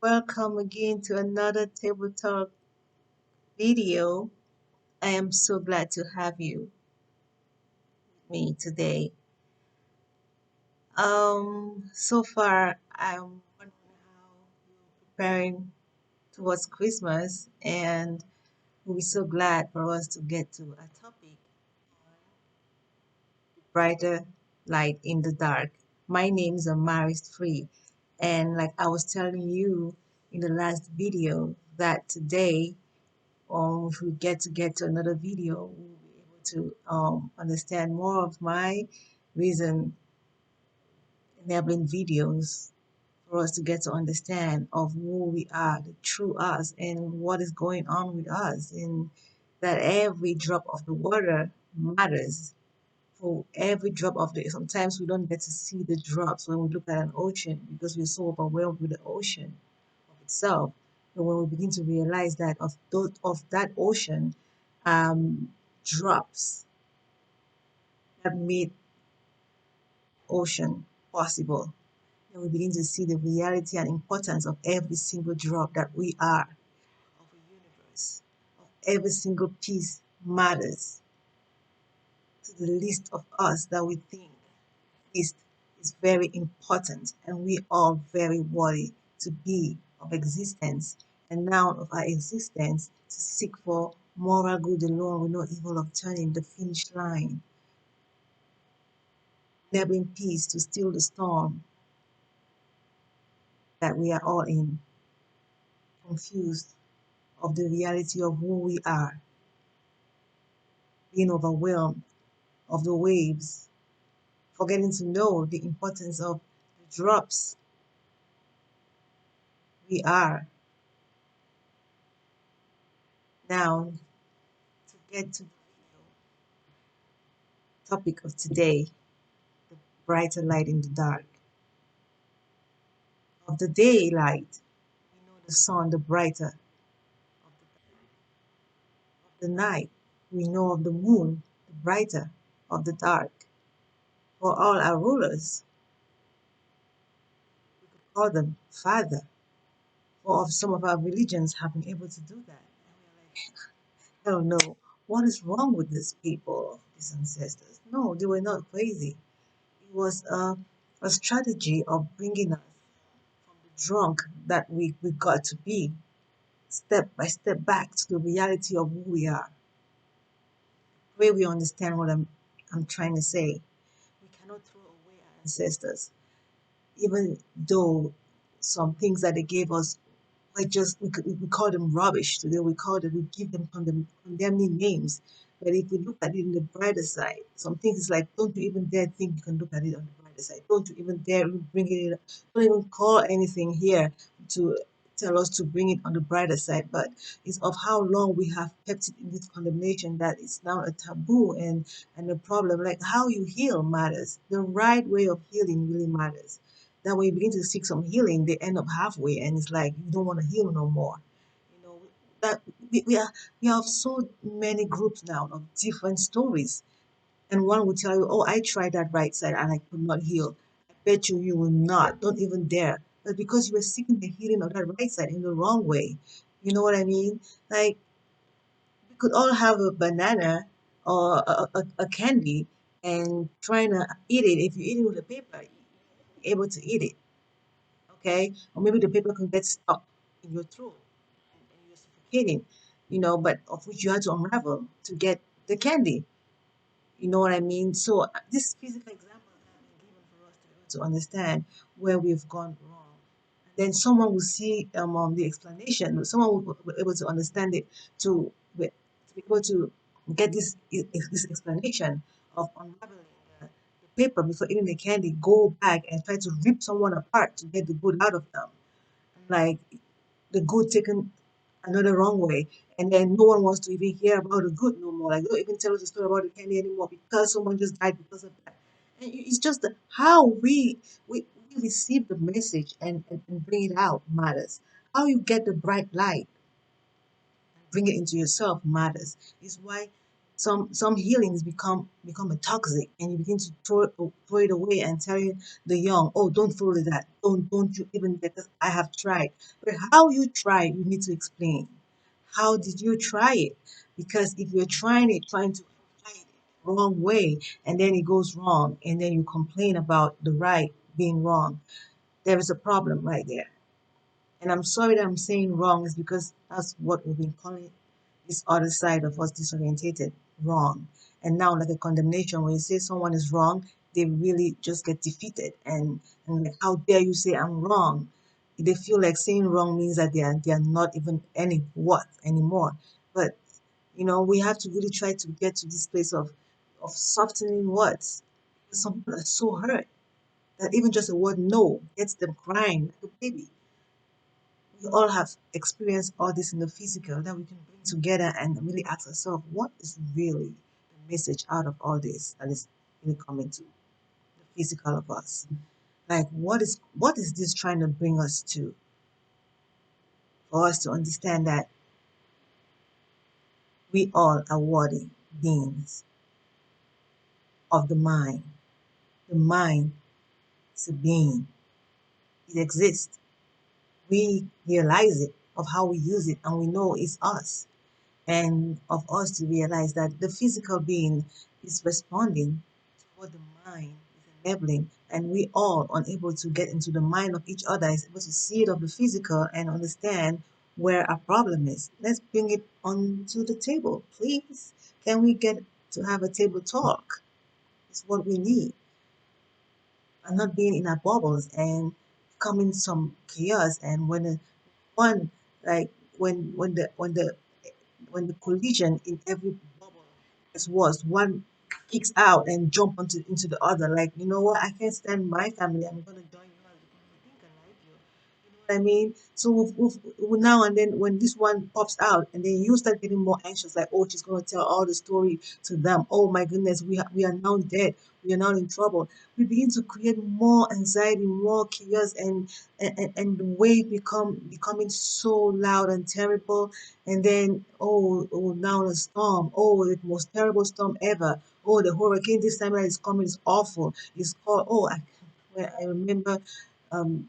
Welcome again to another Table Talk video. I am so glad to have you with me today. So far I'm wondering how you're preparing towards Christmas, and we'll be so glad for us to get to a topic, brighter light in the dark. My name is Amaris Free, and like I was telling you in the last video that today if we get to another video, we'll be able to understand more of my reason enabling videos for us to get to understand of who we are, the true us, and what is going on with us, and that every drop of the water matters. For every drop of the, sometimes we don't get to see the drops when we look at an ocean because we're so overwhelmed with the ocean of itself. But when we begin to realize that of that ocean, um, drops that made ocean possible, then we begin to see the reality and importance of every single drop that we are of a universe. Of every single piece matters to the least of us that we think list is very important, and we are very worthy to be of existence, and now of our existence to seek for moral good alone with no evil of turning the finish line, enabling peace to still the storm that we are all in, confused of the reality of who we are, being overwhelmed of the waves, forgetting to know the importance of the drops we are. Now, to get to the topic of today, the brighter light in the dark. Of the daylight, we know the sun, the brighter. Of the night, we know of the moon, the brighter of the dark. For all our rulers, we could call them Father. For of some of our religions have been able to do that. And we're like, I don't know, what is wrong with these people, these ancestors? No, they were not crazy. It was a strategy of bringing us from the drunk that we got to be, step by step back to the reality of who we are. The way we understand what I'm trying to say. We cannot throw away our ancestors, even though some things that they gave us, like just we call them rubbish today. We give them condemning names. But if we look at it in the brighter side, some things is like, don't you even dare think you can look at it on the brighter side. Don't you even dare bring it in. Don't even call anything here to tell us to bring it on the brighter side. But it's of how long we have kept it in this condemnation that it's now a taboo and a problem. Like how you heal matters. The right way of healing really matters. That when you begin to seek some healing, they end up halfway, and it's like you don't want to heal no more. You know that we have so many groups now of different stories, and one will tell you, "Oh, I tried that right side and I could not heal." I bet you will not. Don't even dare. But because you were seeking the healing of that right side in the wrong way, you know what I mean? Like we could all have a banana or a candy and trying to eat it. If you eat it with a paper, you're able to eat it, okay? Or maybe the paper can get stuck in your throat and you're suffocating, but of which you had to unravel to get the candy. You know what I mean? So this physical example has been given for us to be able to understand where we've gone wrong. Then someone will see the explanation. Someone will be able to understand it to be able to get this explanation of unraveling the paper before eating the candy. Go back and try to rip someone apart to get the good out of them. Like the good taken another wrong way, and then no one wants to even hear about the good no more. Like, don't even tell us the story about the candy anymore because someone just died because of that. And it's just how we receive the message and bring it out matters. How you get the bright light and bring it into yourself matters. Is why Some healings become a toxic, and you begin to throw it away and telling the young, oh, don't follow that, don't you even, because I have tried. But how you try, you need to explain. How did you try it? Because if you're trying to apply it wrong way, and then it goes wrong, and then you complain about the right being wrong, there is a problem right there. And I'm sorry that I'm saying wrong, is because that's what we've been calling this other side of us disorientated, wrong. And now, like a condemnation, when you say someone is wrong, they really just get defeated. And like, how dare you say I'm wrong? They feel like saying wrong means that they are not even any worth anymore. But we have to really try to get to this place of softening words. Some people are so hurt that even just a word no gets them crying like a baby. We all have experienced all this in the physical that we can bring together and really ask ourselves, what is really the message out of all this that is really coming to the physical of us? Like, what is this trying to bring us to? For us to understand that we all are worthy beings of the mind. The mind is a being. It exists. We realize it of how we use it, and we know it's us. And of us to realize that the physical being is responding to what the mind is enabling, and we all unable to get into the mind of each other is able to see it of the physical and understand where our problem is. Let's bring it onto the table, please. Can we get to have a table talk? It's what we need, and not being in our bubbles and coming some chaos. And when one, like, when the collision in every bubble is worse, one kicks out and jump into the other. Like, you know what? I can't stand my family. I'm gonna join yours because I think I like you. You know what I mean? So now and then, when this one pops out, and then you start getting more anxious, like, oh, she's gonna tell all the story to them. Oh my goodness, we are now dead. We are now in trouble. We begin to create more anxiety, more chaos, and the wave becoming so loud and terrible. And then, oh, now the storm. Oh, the most terrible storm ever. Oh, the hurricane this time that is coming is awful. It's called, oh, I remember, oh,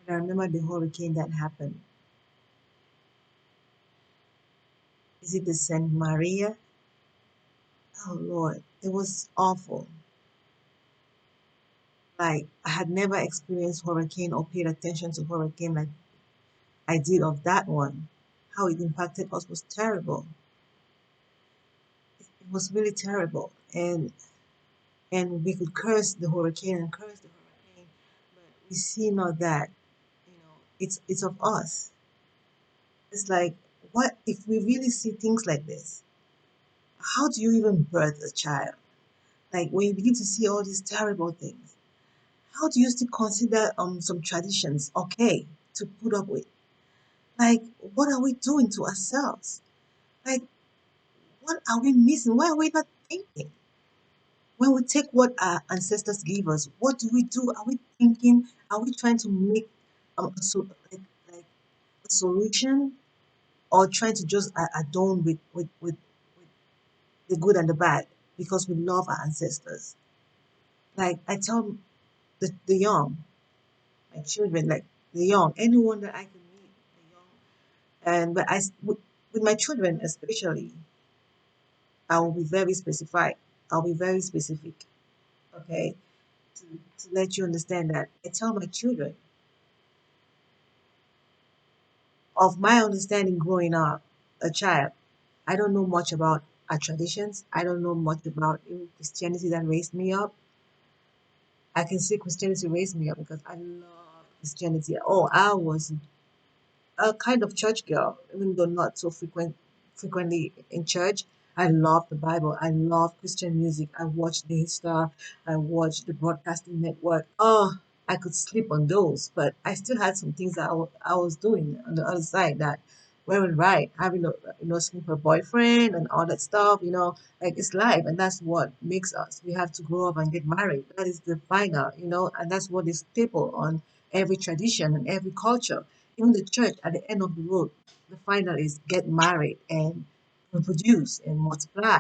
I remember the hurricane that happened. Is it the Saint Maria? Oh Lord, it was awful. Like, I had never experienced hurricane or paid attention to hurricane like I did of that one. How it impacted us was terrible. It was really terrible. And we could curse the hurricane and curse the hurricane, but we see not that, it's of us. It's like, what if we really see things like this? How do you even birth a child? Like, when you begin to see all these terrible things, how do you still consider some traditions okay to put up with? Like, what are we doing to ourselves? Like, what are we missing? Why are we not thinking? When we take what our ancestors gave us, what do we do? Are we thinking? Are we trying to make like a solution, or trying to just adorn with the good and the bad because we love our ancestors? Like, I tell the young, my children, like the young, anyone that I can meet, the young, and but with my children especially, I will be very specific. I'll be very specific, okay, to let you understand that I tell my children of my understanding growing up, a child. I don't know much about our traditions. I don't know much about even Christianity that raised me up. I can say Christianity raised me up because I love Christianity. Oh, I was a kind of church girl, even though not so frequently in church. I love the Bible. I love Christian music. I watch the Star. I watch the Broadcasting Network. Oh, I could sleep on those, but I still had some things that I was doing on the other side that weren't right. Having a sleeper boyfriend and all that stuff. Like, it's life, and that's what makes us. We have to grow up and get married. That is the final. And that's what is staple on every tradition and every culture. Even the church at the end of the road, the final is get married and reproduce and multiply.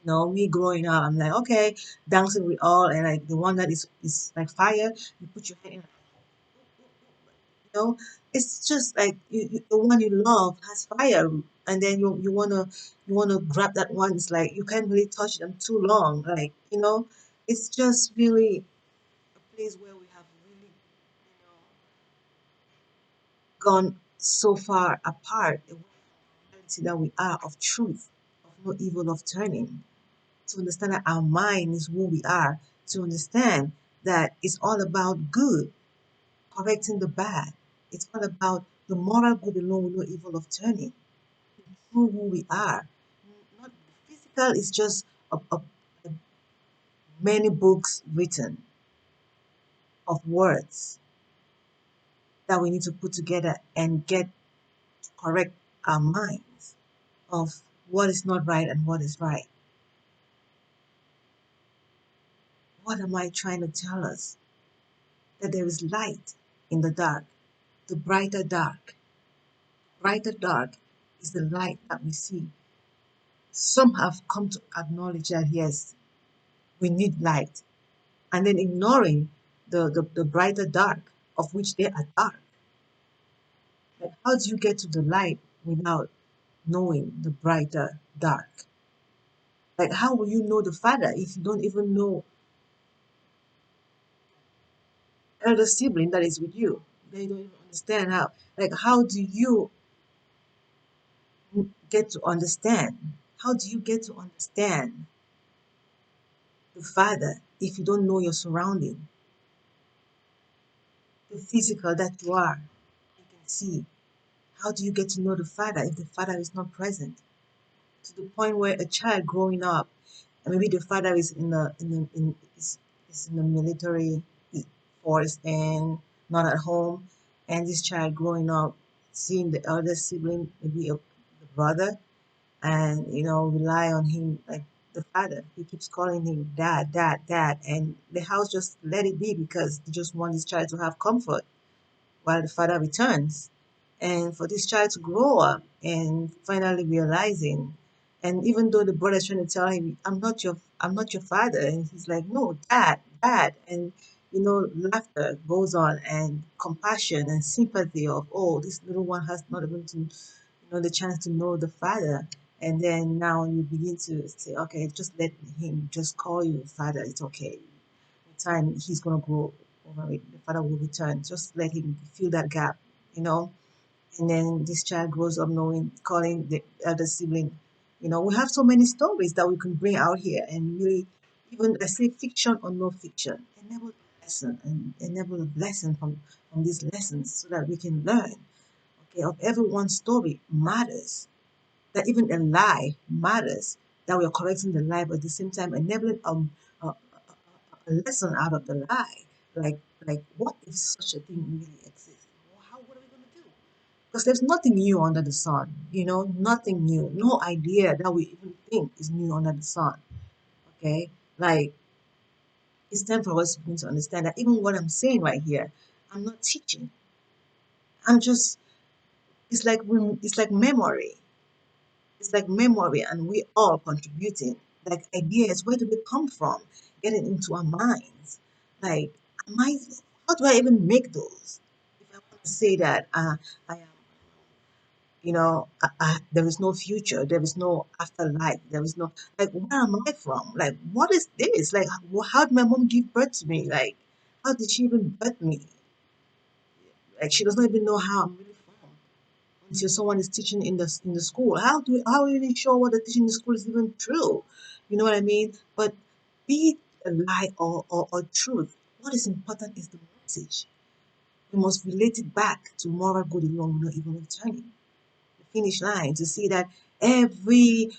Me growing up, I'm like, okay, dancing with all, and like the one that is like fire, you put your hand in, know, it's just like the one you love has fire, and then you wanna grab that one. It's like you can't really touch them too long. Like it's just really a place where we have really gone so far apart away from the reality that we are of truth, of no evil of turning. To understand that our mind is who we are. To understand that it's all about good, correcting the bad. It's all about the moral good alone with no evil of turning. Through who we are. Not physical is just a many books written of words that we need to put together and get to correct our minds of what is not right and what is right. What am I trying to tell us? That there is light in the dark, the brighter dark. Brighter dark is the light that we see. Some have come to acknowledge that yes, we need light, and then ignoring the brighter dark, of which they are dark. Like, how do you get to the light without knowing the brighter dark? Like, how will you know the Father if you don't even know elder sibling that is with you? They don't even understand how. Like, how do you get to understand? How do you get to understand the Father if you don't know your surrounding, the physical that you are? You can see. How do you get to know the Father if the Father is not present? To the point where a child growing up, and maybe the father is is in the military force and not at home, and this child growing up seeing the elder sibling, maybe the brother, and rely on him like the father. He keeps calling him dad, dad, dad, and the house just let it be because they just want this child to have comfort while the father returns. And for this child to grow up and finally realizing, and even though the brother's trying to tell him, I'm not your father, and he's like, no, dad, dad, and laughter goes on, and compassion and sympathy of, oh, this little one has not even to the chance to know the father. And then now you begin to say, okay, just let him just call you father, it's okay. With time he's gonna grow over it. The father will return. Just let him fill that gap, you know. And then this child grows up knowing, calling the elder sibling. We have so many stories that we can bring out here, and really, even I say fiction or no fiction, enable a lesson and enable a blessing from these lessons so that we can learn. Okay, of everyone's story matters. That even a lie matters. That we are correcting the lie, but at the same time enabling a lesson out of the lie. Like what if such a thing really exists? What are we gonna do? Because there's nothing new under the sun, nothing new, no idea that we even think is new under the sun. Okay, like it's time for us to begin to understand that even what I'm saying right here, I'm not teaching. I'm just it's like memory. It's like memory, and we all contributing. Like ideas, where do they come from? Getting into our minds. Like, am I? How do I even make those? If I want to say that I am, there is no future, there is no afterlife, there is no like, where am I from? Like, what is this? Like, how did my mom give birth to me? Like, how did she even birth me? Like, she does not even know how I'm really from until someone is teaching in the school. How are you even sure what they're teaching in the school is even true? You know what I mean? But be it a lie or truth, what is important is the message. We must relate it back to moral good alone, not even returning. The finish line to see that every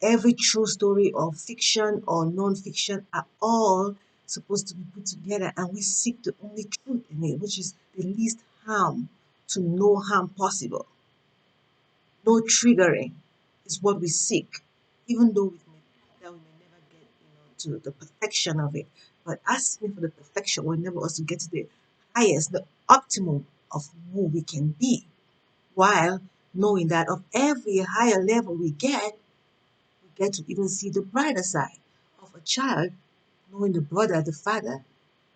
every true story or fiction or non-fiction are all supposed to be put together, and we seek the only truth in it, which is the least harm to no harm possible. No triggering is what we seek, even though we may never get to the perfection of it. But asking for the perfection will enable us to get to the highest, the optimum of who we can be, while knowing that of every higher level we get to even see the brighter side of a child, knowing the brother, the father,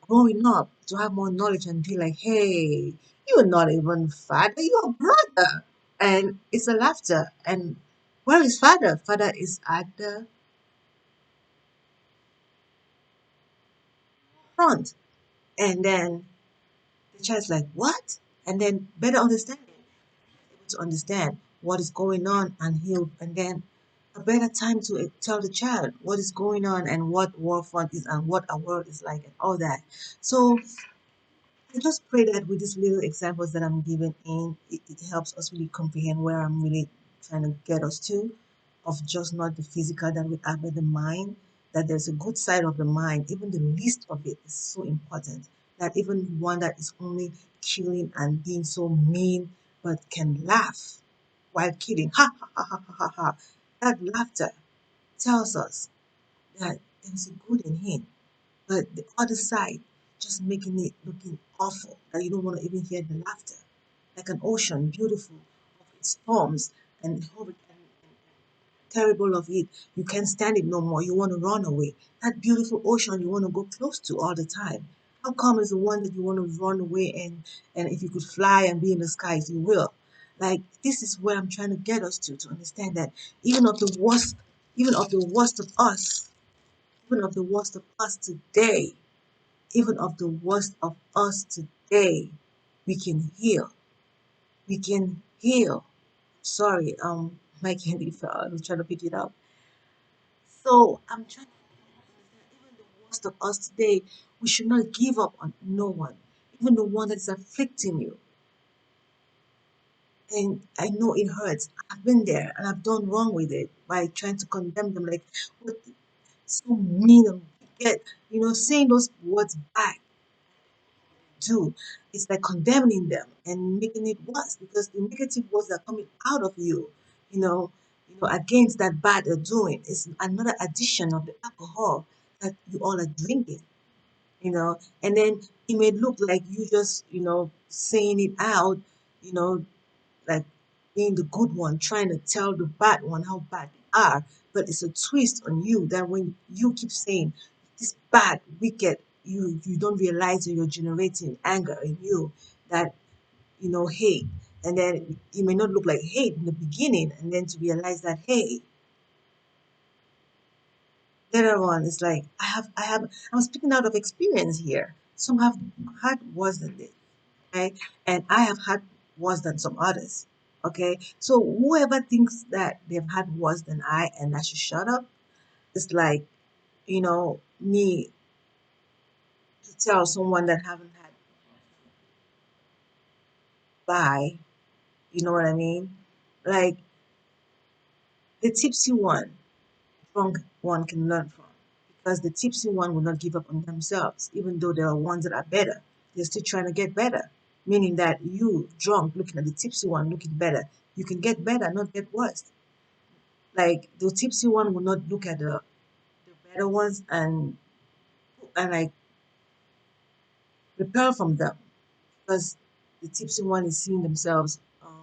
growing up to have more knowledge and be like, hey, you're not even father, you're brother. And it's a laughter. And where is father? Father is at the front. And then the child's like, what? And then better understanding, able to understand what is going on, and he'll, and then a better time to tell the child what is going on and what war front is and what a world is like and all that. So I just pray that with these little examples that I'm giving in, it helps us really comprehend where I'm really trying to get us to, of just not the physical that we have, but the mind, that there's a good side of the mind. Even the least of it is so important. That even one that is only killing and being so mean, but can laugh while killing, ha ha ha ha ha ha ha. That laughter tells us that there's a good in him. But the other side, just making it looking awful, that you don't want to even hear the laughter. Like an ocean, beautiful, of its storms and horrible and terrible of it. You can't stand it no more. You want to run away. That beautiful ocean you want to go close to all the time. How come is the one that you want to run away, and if you could fly and be in the skies, you will. Like this is where I'm trying to get us to understand that even of the worst, even of the worst of us, even of the worst of us today, even of the worst of us today, we can heal. We can heal. Sorry, my candy fell. I was trying to pick it up. So I'm trying to understand even the worst of us today, we should not give up on no one, even the one that's afflicting you. And I know it hurts. I've been there and I've done wrong with it by trying to condemn them like what so mean and get, saying those words back do. It's like condemning them and making it worse because the negative words that are coming out of you, you know, against that bad they're doing is another addition of the alcohol that you all are drinking, and then it may look like you just, saying it out, you know, like being the good one, trying to tell the bad one how bad they are. But it's a twist on you that when you keep saying this bad, wicked, you don't realize that you're generating anger in you that, hate. And then it may not look like hate in the beginning, and then to realize that, hey, later on, it's like I'm speaking out of experience here. Some have had worse than this, okay? And I have had worse than some others. Okay. So whoever thinks that they've had worse than I and I should shut up, it's like, me to tell someone that haven't had bye, you know what I mean? Like the tipsy one, drunk one can learn from. Because the tipsy one will not give up on themselves, even though there are ones that are better. They're still trying to get better. Meaning that you, drunk, looking at the tipsy one looking better, you can get better, not get worse. Like the tipsy one will not look at the better ones and like repel from them because the tipsy one is seeing themselves not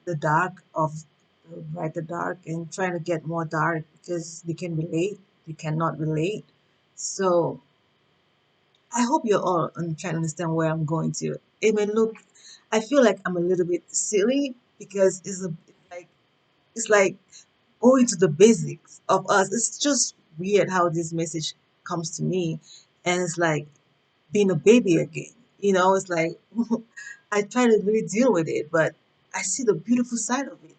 the dark of the brighter dark and trying to get more dark because they can relate, they cannot relate. So I hope you're all trying to understand where I'm going to. It may look, I feel like I'm a little bit silly because it's like going to the basics of us. It's just weird how this message comes to me, and it's like being a baby again. It's like I try to really deal with it, but I see the beautiful side of it.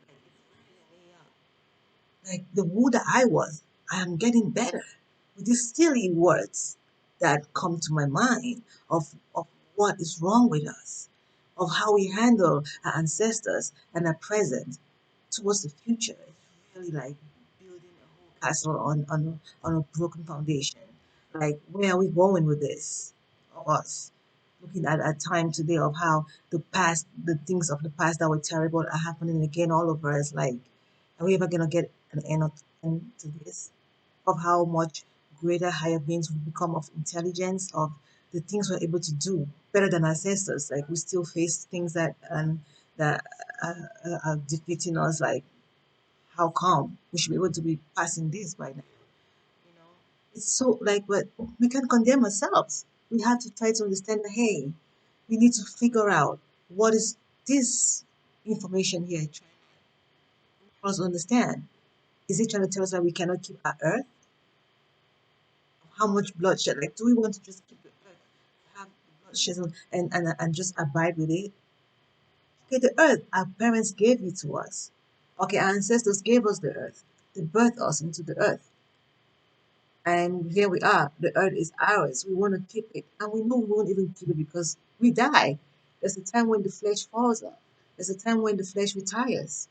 Like the who that I was, I am getting better with these silly words that come to my mind of what is wrong with us, of how we handle our ancestors and our present towards the future. It's really like building a whole castle on a broken foundation. Like, where are we going with this? Of us looking at a time today of how the things of the past that were terrible are happening again all over us. Like, are we ever gonna get an end to this? Of how much greater higher beings we become of intelligence, of the things we're able to do better than ancestors. Like we still face things that are defeating us. Like how come we should be able to be passing this by now? You know, it's so like, but we can't condemn ourselves. We have to try to understand that, hey, we need to figure out what is this information here trying for us to understand. Is it trying to tell us that we cannot keep our earth? How much bloodshed? Like, do we want to just keep the earth, have bloodshed and just abide with it? Okay, the earth, our parents gave it to us. Okay, our ancestors gave us the earth. They birthed us into the earth. And here we are. The earth is ours. We want to keep it. And we know we won't even keep it because we die. There's a time when the flesh falls off. There's a time when the flesh retires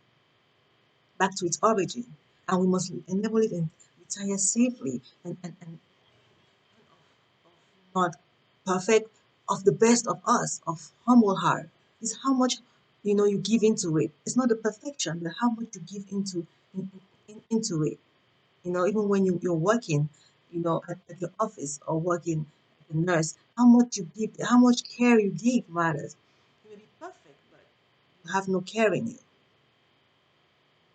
back to its origin. And we must enable it and retire safely and not perfect, of the best of us, of humble heart. It's how much you give into it. It's not the perfection, but how much you give into it. Even when you're working, at your office or working as a nurse, how much you give, how much care you give matters. You may be perfect, but you have no care in you.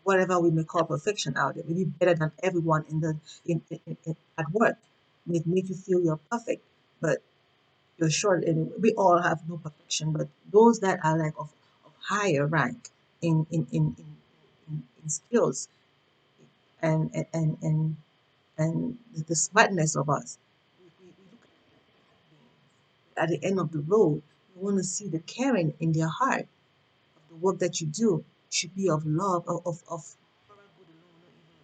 Whatever we may call perfection out there, maybe better than everyone at work, may make you feel you're perfect, but you're short. And we all have no perfection, but those that are like of higher rank in skills and the smartness of us. We look at the end of the road, we want to see the caring in their heart of the work that you do should be of love, of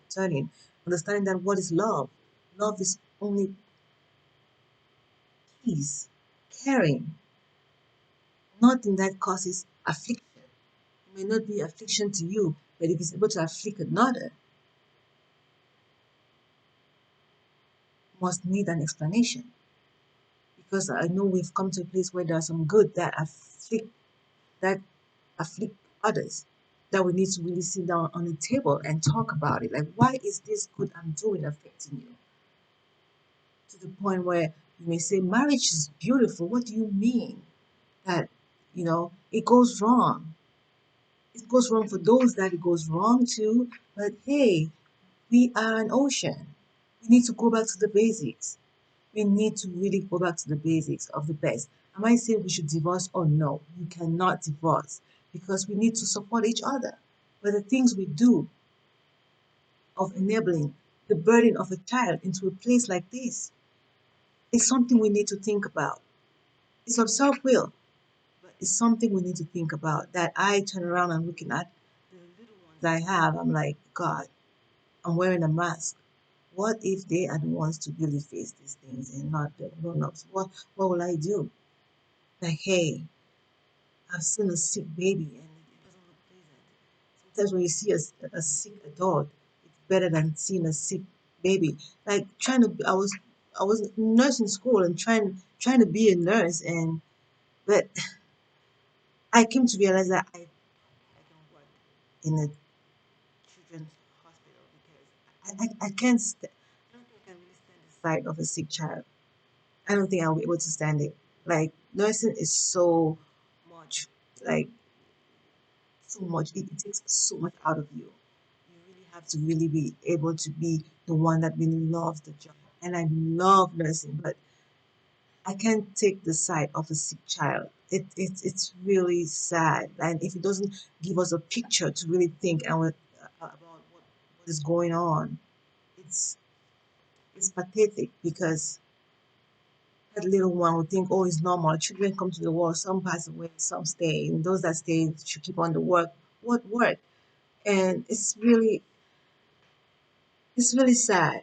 turning, understanding that what is love? Love is only peace, caring, nothing that causes affliction. It may not be affliction to you, but if it's able to afflict another, must need an explanation. Because I know we've come to a place where there are some good that afflict others, that we need to really sit down on the table and talk about it. Like, why is this good I'm doing affecting you? To the point where you may say, marriage is beautiful. What do you mean that, it goes wrong? It goes wrong for those that it goes wrong to, but hey, we are an ocean. We need to go back to the basics. We need to really go back to the basics of the best. Am I saying we should divorce? Oh no, you cannot divorce because we need to support each other. But the things we do of enabling the burden of a child into a place like this is something we need to think about. It's of self will, but it's something we need to think about. That I turn around and looking at the little ones I have, I'm like, God, I'm wearing a mask. What if they are the ones to really face these things and not the grown-ups? What will I do? Like, hey, I've seen a sick baby and it doesn't look pleasant. Sometimes when you see a sick adult, it's better than seeing a sick baby. Like I was nursing school and trying to be a nurse, and but I came to realize that I don't work in a children's hospital because I can't I don't think I can really stand the sight of a sick child. I don't think I'll be able to stand it. Like nursing is so much, like so much. It takes so much out of you. You really have to really be able to be the one that really loves the job. And I love nursing, but I can't take the sight of a sick child. It's really sad, and if it doesn't give us a picture to really think about what is going on, it's it's pathetic because that little one would think, oh, it's normal. Children come to the world, some pass away, some stay, and those that stay should keep on the work. What work? And it's really sad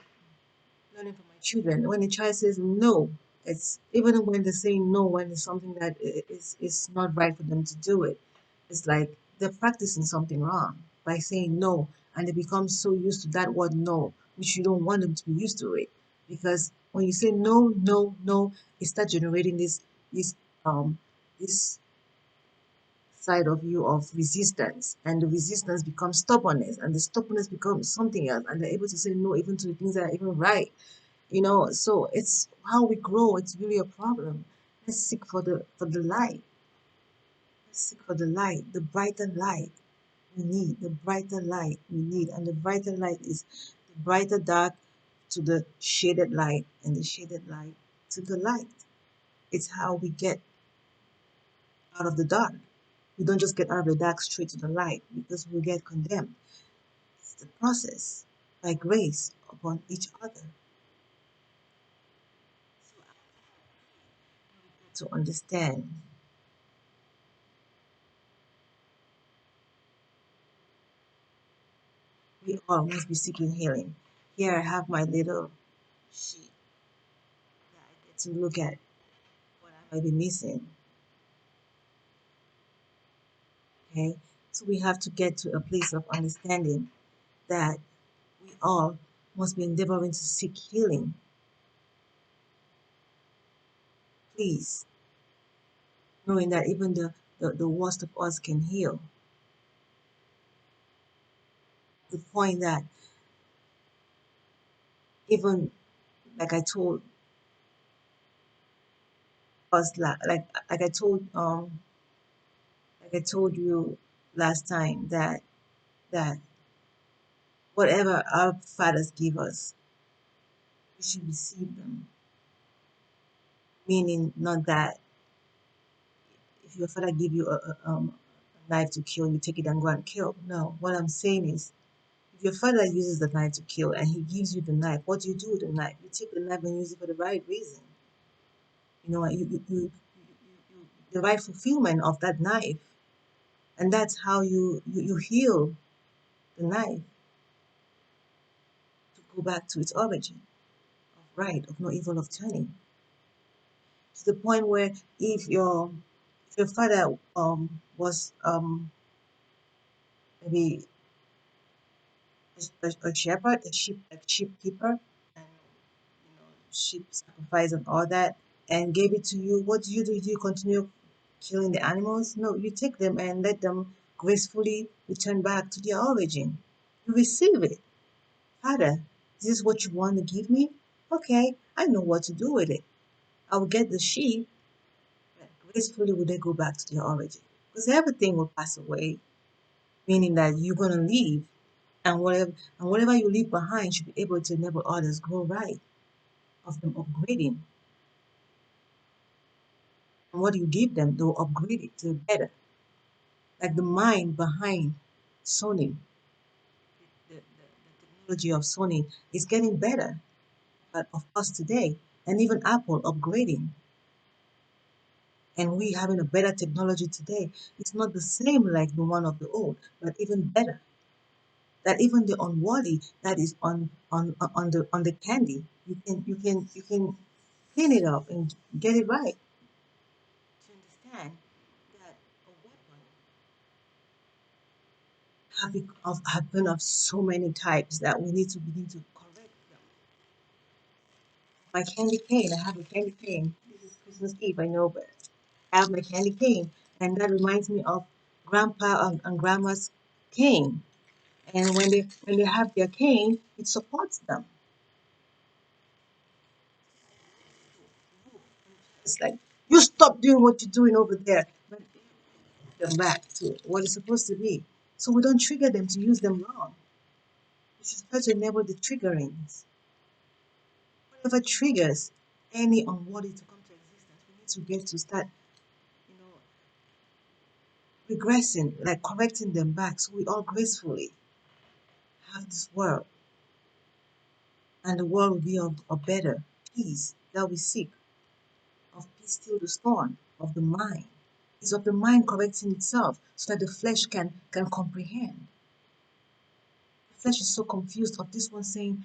learning from my children. When a child says no, it's even when they're saying no when it's something that is not right for them to do it. It's like they're practicing something wrong by saying no, and they become so used to that word no, which you don't want them to be used to it. Because when you say no, no, no, it starts generating this um this side of you of resistance, and the resistance becomes stubbornness, and the stubbornness becomes something else, and they're able to say no even to the things that are even right. So it's how we grow. It's really a problem. Let's seek for the light. Let's seek for the light, the brighter light we need, the brighter light we need. And the brighter light is the brighter dark to the shaded light, and the shaded light to the light. It's how we get out of the dark. We don't just get out of the dark straight to the light because we get condemned. It's the process by grace upon each other. To understand, we all must be seeking healing. Here I have my little sheet that I get to look at what I might be missing. Okay, so we have to get to a place of understanding that we all must be endeavoring to seek healing. Please, knowing that even the worst of us can heal. The point that even like I told us like I told you last time that whatever our fathers give us, we should receive them. Meaning not that if your father give you a knife to kill, you take it and go and kill. No, what I'm saying is if your father uses the knife to kill and he gives you the knife, what do you do with the knife? You take the knife and use it for the right reason. The right fulfillment of that knife. And that's how you heal the knife to go back to its origin of right, of no evil of turning. To the point where if your father was maybe a shepherd, a sheep keeper, and sheep sacrifice and all that, and gave it to you, what do you do? Do you continue killing the animals? No, you take them and let them gracefully return back to their origin. You receive it. Father, this is what you want to give me? Okay, I know what to do with it. I will get the sheep, but gracefully will they go back to their origin? Because everything will pass away, meaning that you're gonna leave, and whatever you leave behind should be able to enable others grow right, of them upgrading. And what do you give them? They'll upgrade it to better. Like the mind behind Sony, the technology of Sony is getting better, but of course today, and even Apple upgrading, and we having a better technology today, it's not the same like the one of the old, but even better. That even the unworthy that is on the candy, you can clean it up and get it right. To understand that a weapon have been of so many types that we need to begin to correct them. My candy cane, I have a candy cane. This is Christmas Eve, I know, but I have my candy cane, and that reminds me of grandpa and grandma's cane. And when they have their cane, it supports them. It's like you stop doing what you're doing over there, but them back to what it's supposed to be. So we don't trigger them to use them wrong. We should try to enable the triggerings. Whatever triggers any unworthy to come to existence, we need to get to start, you know, regressing, like correcting them back, so we all gracefully have this world, and the world will be of a better peace that we seek, of peace still the storm of the mind. It's of the mind correcting itself so that the flesh can comprehend. The flesh is so confused of this one saying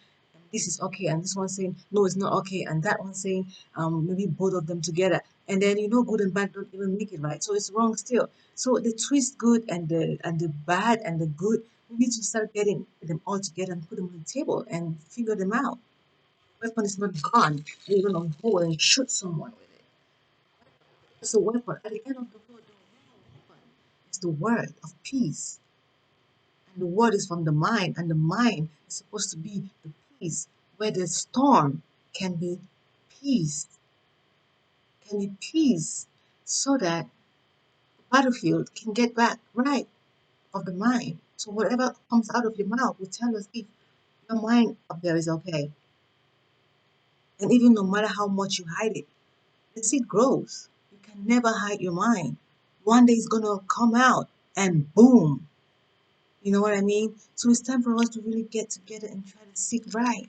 this is okay and this one saying no, it's not okay, and that one saying maybe both of them together, and then good and bad don't even make it right, so it's wrong still. So the twist good and the bad and the good, we need to start getting them all together and put them on the table and figure them out. Weapon is not gone and you're gonna go and shoot someone with it. It's a weapon. At the end of the word, the real weapon is the word of peace. And the word is from the mind, and the mind is supposed to be the peace where there's storm. can be peace, can be peace, so that the battlefield can get back right of the mind. So whatever comes out of your mouth will tell us if your mind up there is okay. And even no matter how much you hide it, the seed grows. You can never hide your mind. One day it's gonna come out and boom. You know what I mean? So it's time for us to really get together and try to seek right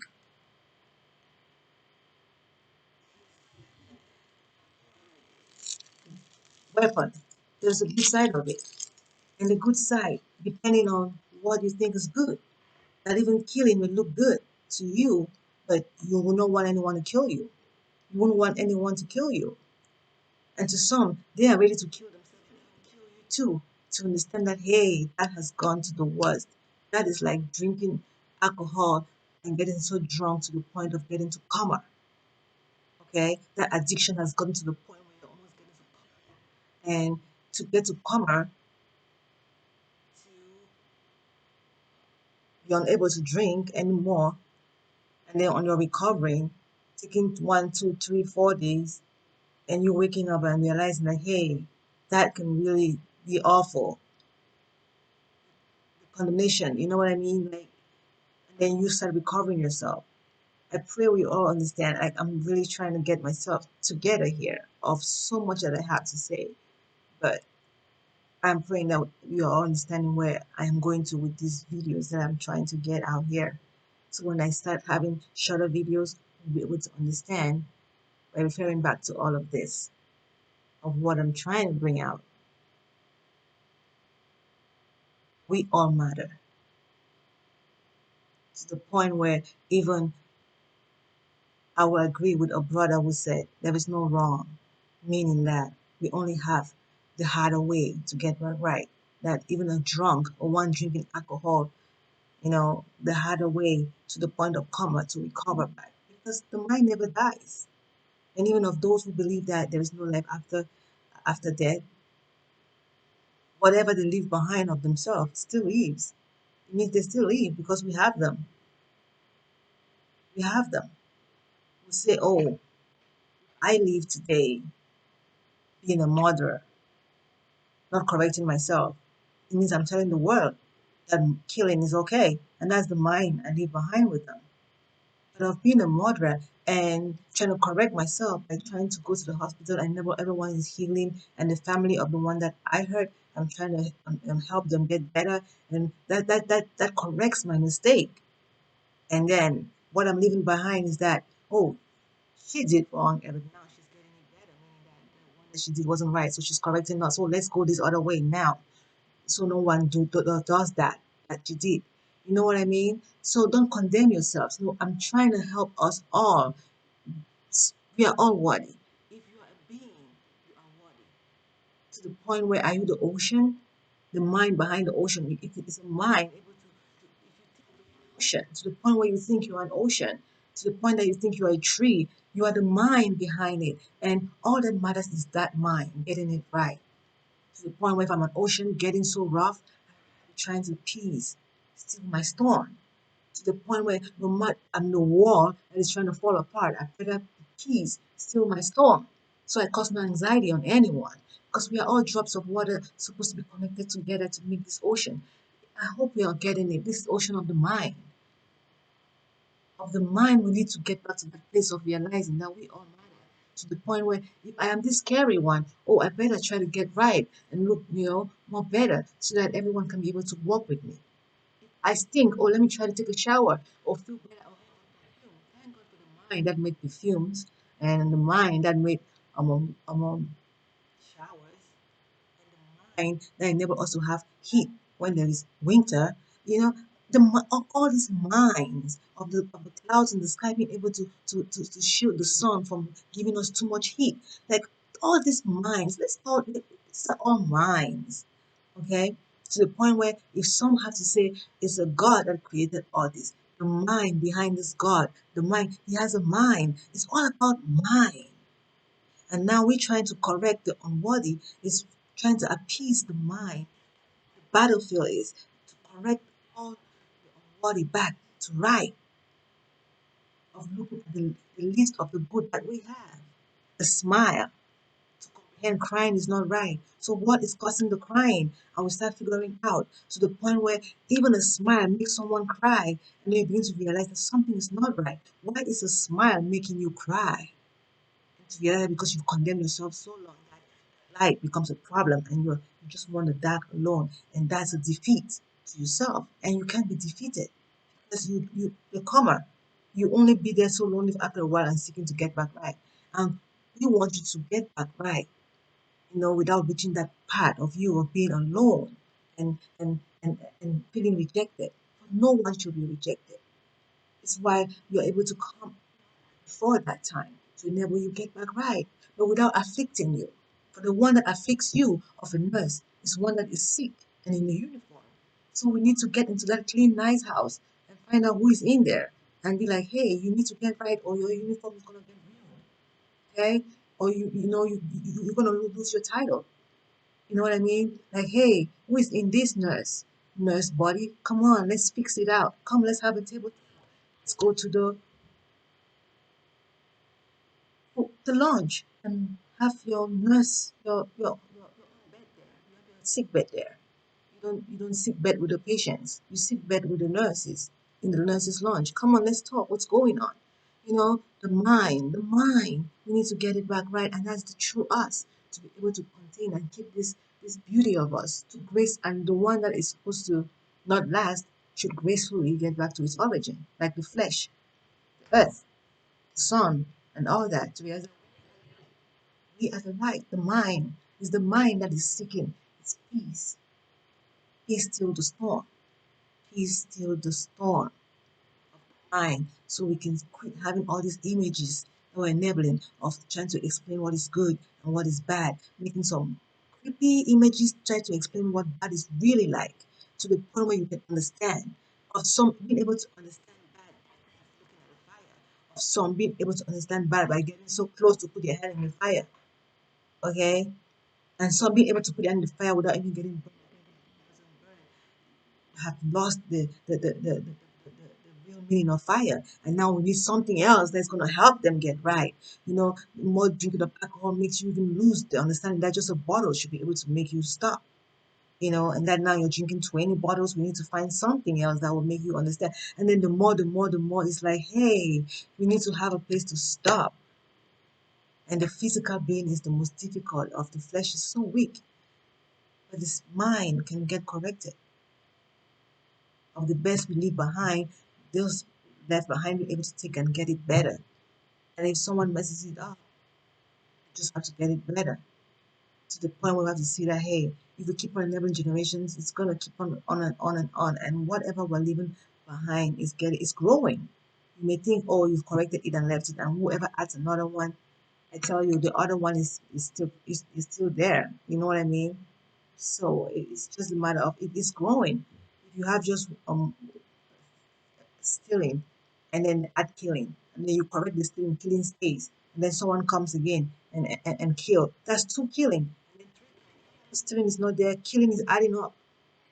weapon. There's a good side of it. And the good side, depending on what you think is good. That even killing will look good to you, but you will not want anyone to kill you. You won't want anyone to kill you. And to some, they are ready to kill themselves and kill you too, to understand that, hey, that has gone to the worst. That is like drinking alcohol and getting so drunk to the point of getting to coma. Okay? That addiction has gotten to the point where you're almost getting to coma. And to get to coma, to be unable to drink anymore, and then on your recovering, taking 1, 2, 3, 4 days, and you're waking up and realizing that, hey, that can really be awful. Condemnation, you know what I mean? Like, and then you start recovering yourself. I pray we all understand. Like, I'm really trying to get myself together here of so much that I have to say, but I'm praying that you are all understanding where I am going to with these videos that I'm trying to get out here. So when I start having shorter videos, you'll be able to understand by referring back to all of this of what I'm trying to bring out. We all matter to the point where even I will agree with a brother who said there is no wrong, meaning that we only have the harder way to get right. That even a drunk or one drinking alcohol, the harder way to the point of coma to recover back. Because the mind never dies. And even of those who believe that there is no life after death, whatever they leave behind of themselves still lives. It means they still live because we have them. We have them. We say, oh, I live today being a murderer, not correcting myself. It means I'm telling the world that killing is okay. And that's the mind I leave behind with them. But of being a murderer and trying to correct myself by trying to go to the hospital and never everyone is healing, and the family of the one that I hurt, I'm trying to help them get better, and that corrects my mistake. And then what I'm leaving behind is that, oh, she did wrong, and now she's getting it better, meaning that the one that she did wasn't right, so she's correcting us. So let's go this other way now, so no one does that you did. You know what I mean? So don't condemn yourselves. No, I'm trying to help us all. We are all worthy. If you are a being, you are worthy. To the point where, are you the ocean? The mind behind the ocean. If it is a mind able to, if you think of the ocean, to the point where you think you are an ocean, to the point that you think you are a tree, you are the mind behind it. And all that matters is that mind, getting it right. To the point where if I'm an ocean getting so rough, I'm trying to appease, still my storm. To the point where no matter I'm the wall that is trying to fall apart, I better appease, still my storm. So I cause no anxiety on anyone. Because we are all drops of water supposed to be connected together to make this ocean. I hope we are getting it. This ocean of the mind. Of the mind, we need to get back to the place of realizing that we all matter. To the point where if I am this scary one, oh, I better try to get right and look, more better so that everyone can be able to walk with me. I stink, oh, let me try to take a shower or feel better. Oh, perfume. Thank God for the mind that made perfumes and the mind that made showers, mind that enable us to have heat when there is winter. You know, all these minds of the clouds in the sky being able to shield the sun from giving us too much heat. Like all these minds, these are all minds. Okay? To the point where if some have to say it's a God that created all this, the mind behind this God, the mind, he has a mind. It's all about mind. And now we're trying to correct the unworthy, is trying to appease the mind. The battlefield is to correct all the unworthy back to right of looking at the list of the good that we have. The smile to comprehend crying is not right. So what is causing the crying? I will start figuring out to the point where even a smile makes someone cry, and then you begin to realize that something is not right. Why is a smile making you cry? And to realize that because you've condemned yourself so long that light becomes a problem and you just want the dark alone, and that's a defeat to yourself. And you can't be defeated because you're calmer. You only be there so lonely after a while and seeking to get back right. And we want you to get back right, without reaching that part of you of being alone and feeling rejected. No one should be rejected. It's why you're able to come before that time to enable you get back right, but without afflicting you. For the one that afflicts you of a nurse is one that is sick and in a uniform. So we need to get into that clean, nice house and find out who is in there and be like, hey, you need to get right or your uniform is gonna get ruined. Okay? Or you're gonna lose your title. You know what I mean? Like, hey, who is in this nurse? Nurse body, come on, let's fix it out. Come, let's have a table. Let's go to the lounge and have your nurse, your own bed there. You have your sick bed there. You don't sick bed with the patients. You sick bed with the nurses in the nurses' lounge. Come on, let's talk. What's going on? The mind. We need to get it back right, and that's the true us to be able to contain and keep this beauty of us to grace, and the one that is supposed to not last should gracefully get back to its origin, like the flesh, the earth, the sun, and all that. To be as we as the light, the mind is the mind that is seeking its peace. Peace still the storm. Peace still the storm mind, so we can quit having all these images that we're enabling of trying to explain what is good and what is bad, making some creepy images try to explain what bad is really like, to the point where you can understand, of some being able to understand bad by looking at the fire, of some being able to understand bad by getting so close to put their hand in the fire, okay, and some being able to put their hand in the fire without even getting burned, have lost the real meaning of fire. And now we need something else that's going to help them get right. More drinking of alcohol makes you even lose the understanding that just a bottle should be able to make you stop. And that now you're drinking 20 bottles. We need to find something else that will make you understand. And then the more, it's like, hey, we need to have a place to stop. And the physical being is the most difficult of the flesh is so weak. But this mind can get corrected. Of the best we leave behind, those left behind be able to take and get it better. And if someone messes it up, you just have to get it better. To the point where we have to see that, hey, if we keep on enabling generations, it's gonna keep on and on and on. And whatever we're leaving behind is growing. You may think, oh, you've corrected it and left it, and whoever adds another one, I tell you, the other one is still there. You know what I mean? So it's just a matter of it is growing. If you have just stealing and then add killing, and then you correct the stealing, killing stays, and then someone comes again and kill, that's two killing. And then stealing is not there, killing is adding up.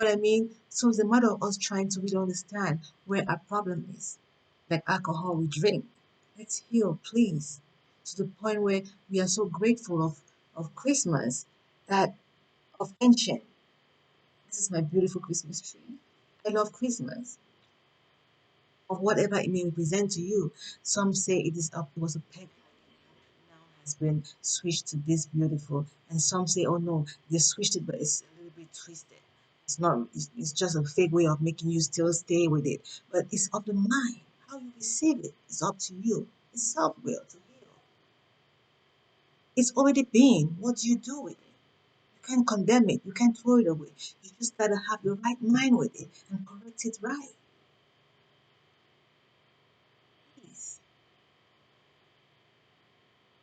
You know what I mean? So it's a matter of us trying to really understand where our problem is. Like alcohol we drink, let's heal, please, to the point where we are so grateful of Christmas, that of ancient, this is my beautiful Christmas tree. I love Christmas, of whatever it may represent to you. Some say it was a peg now has been switched to this beautiful, and some say, oh no, they switched it, but it's a little bit twisted. It's not. It's just a fake way of making you still stay with it. But it's up the mind. How you receive it is up to you. It's self-will to heal. It's already been. What do you do with it? You can't condemn it. You can't throw it away. You just gotta have the right mind with it and correct it right. Please.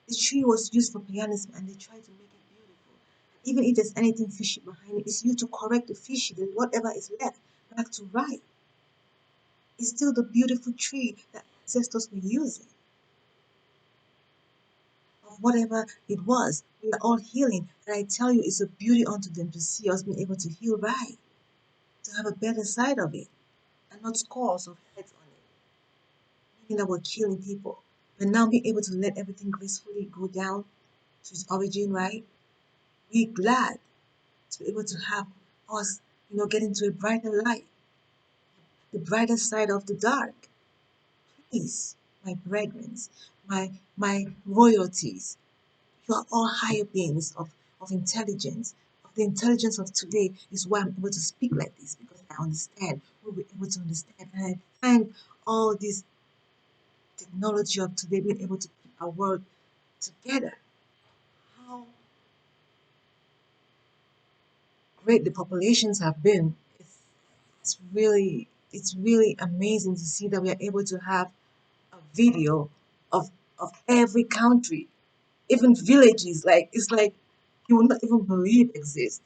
The tree was used for pianism and they tried to make it beautiful. Even if there's anything fishy behind it, it's you to correct the fishy, then whatever is left back to right. It's still the beautiful tree that ancestors were using. Of whatever it was, we are all healing. And I tell you, it's a beauty unto them to see us being able to heal right, to have a better side of it, and not scores of heads on it. thinking that we're killing people. But now being able to let everything gracefully go down to its origin, right? We're glad to be able to have us, get into a brighter light, the brighter side of the dark. Please, my brethren, my royalties, you are all higher beings of intelligence. Of the intelligence of today is why I'm able to speak like this because I understand. We'll be able to understand. And I thank all this technology of today being able to keep our world together. How great the populations have been. It's really amazing to see that we are able to have a video of of every country, even villages. Like it's like you will not even believe exist.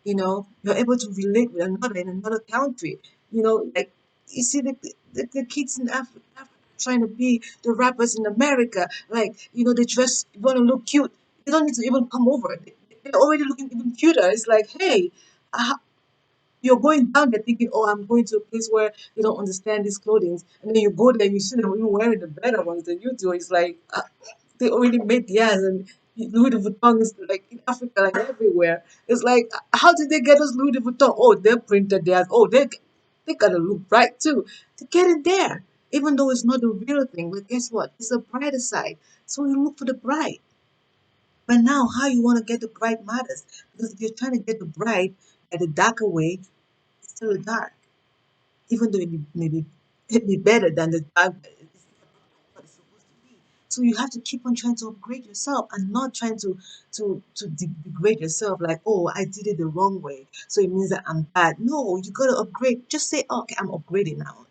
You're able to relate with another in another country. Like you see the kids in Africa trying to be the rappers in America. Like they just want to look cute. They don't need to even come over. They're already looking even cuter. It's like, hey, uh, you're going down there thinking, oh, I'm going to a place where they don't understand these clothing, and then you go there and you see them even wearing the better ones than you do. It's like they already made theirs, and Louis Vuitton is like in Africa, like everywhere. It's like, how did they get us Louis Vuitton? Oh, they printed theirs. Oh, they gotta look bright too to get it there, even though it's not the real thing. But guess what? It's the brighter side. So you look for the bright. But now, how you want to get the bright matters, because if you're trying to get the bright at the darker way, it's still dark, even though it may be better than the dark, but it's not what it's supposed to be. So you have to keep on trying to upgrade yourself and not trying to degrade yourself like, oh, I did it the wrong way, so it means that I'm bad. No, you gotta upgrade. Just say, oh, okay, I'm upgrading now.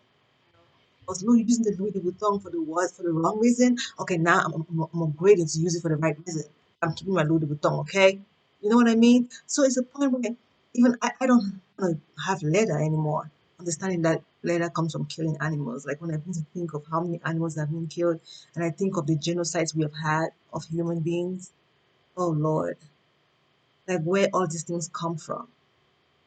Was using the Louis Vuitton for the words for the wrong reason. Okay, now I'm upgrading to use it for the right reason. I'm keeping my Louis Vuitton, okay? You know what I mean? So it's a point where even I don't want to have leather anymore. Understanding that leather comes from killing animals. Like when I begin to think of how many animals have been killed, and I think of the genocides we have had of human beings, oh Lord, like where all these things come from.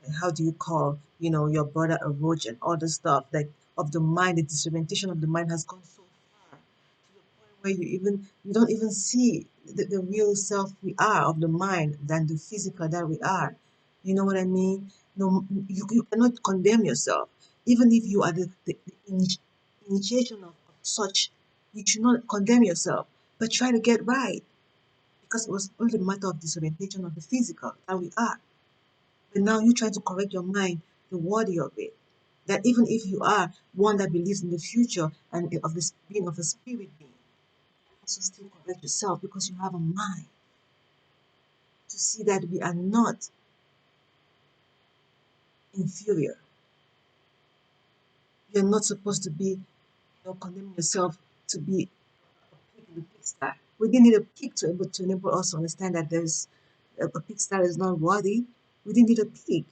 Like how do you call, your brother a roach and all the stuff like of the mind, the disorientation of the mind has gone so far to the point where you don't even see the real self we are of the mind than the physical that we are. You know what I mean? No, you cannot condemn yourself. Even if you are the initiation of such, you should not condemn yourself, but try to get right because it was only a matter of disorientation of the physical that we are. But now you're trying to correct your mind, the worthy of it. That even if you are one that believes in the future and of this being of a spirit being, also still correct yourself because you have a mind to see that we are not inferior. You're not supposed to be, condemning yourself to be a pig in the pigsty. We didn't need a pig to enable us to understand that there's a pigsty is not worthy. We didn't need a pig,